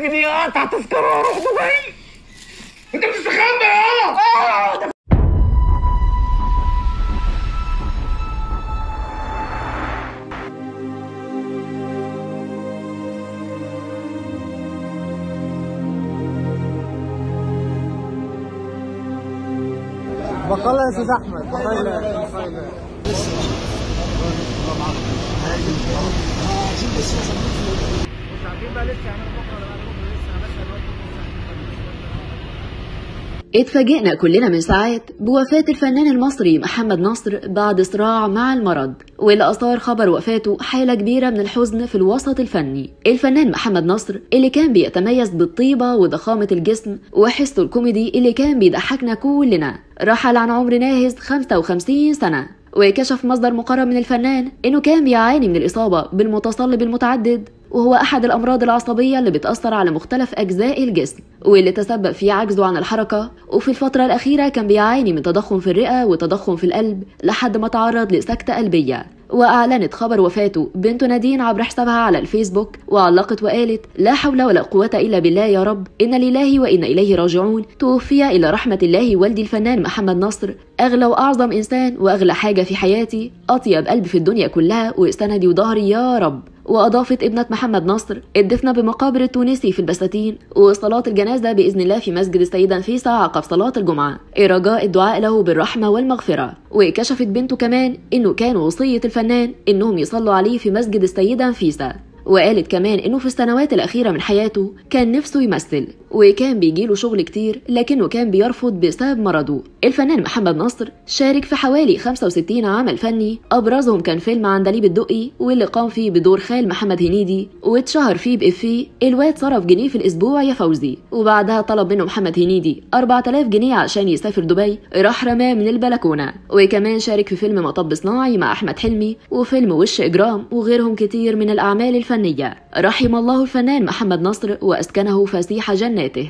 جنيه قطع تذكره واروح دبي. انت بتستخبى يا بقالة يا استاذ احمد. بقالة اتفاجئنا كلنا من ساعات بوفاة الفنان المصري محمد نصر بعد صراع مع المرض، واللي أثار خبر وفاته حالة كبيرة من الحزن في الوسط الفني. الفنان محمد نصر اللي كان بيتميز بالطيبة وضخامة الجسم وحسه الكوميدي اللي كان بيضحكنا كلنا، رحل عن عمر ناهز 55 سنة. وكشف مصدر مقرب من الفنان انه كان بيعاني من الإصابة بالمتصلب المتعدد، وهو أحد الأمراض العصبية اللي بتأثر على مختلف أجزاء الجسم واللي تسبب في عجزه عن الحركة. وفي الفترة الأخيرة كان بيعاني من تضخم في الرئة وتضخم في القلب لحد ما تعرض لسكتة قلبية. وأعلنت خبر وفاته بنته نادين عبر حسابها على الفيسبوك، وعلقت وقالت: لا حول ولا قوة إلا بالله يا رب، إن لله وإنا إليه راجعون. توفي إلى رحمة الله والدي الفنان محمد نصر، أغلى وأعظم إنسان وأغلى حاجة في حياتي، أطيب قلب في الدنيا كلها وسندي وظهري يا رب. وأضافت ابنة محمد نصر: الدفنة بمقابر التونسي في البساتين، وصلاة الجنازة بإذن الله في مسجد السيدة نفيسة عقب صلاة الجمعة، رجاء الدعاء له بالرحمة والمغفرة. وكشفت بنته كمان إنه كان وصية الفنان إنهم يصلوا عليه في مسجد السيدة نفيسة. وقالت كمان إنه في السنوات الأخيرة من حياته كان نفسه يمثل، وكان بيجيله شغل كتير لكنه كان بيرفض بسبب مرضه. الفنان محمد نصر شارك في حوالي 65 عمل فني، أبرزهم كان فيلم عندليب الدقي واللي قام فيه بدور خال محمد هنيدي، واتشهر فيه بإفيه: الواد صرف جنيه في الأسبوع يا فوزي. وبعدها طلب منه محمد هنيدي 4000 جنيه عشان يسافر دبي، راح رماه من البلكونة. وكمان شارك في فيلم مطب صناعي مع أحمد حلمي، وفيلم وش إجرام، وغيرهم كتير من الأعمال الفنية. رحم الله الفنان محمد نصر وأسكنه فسيح جناته.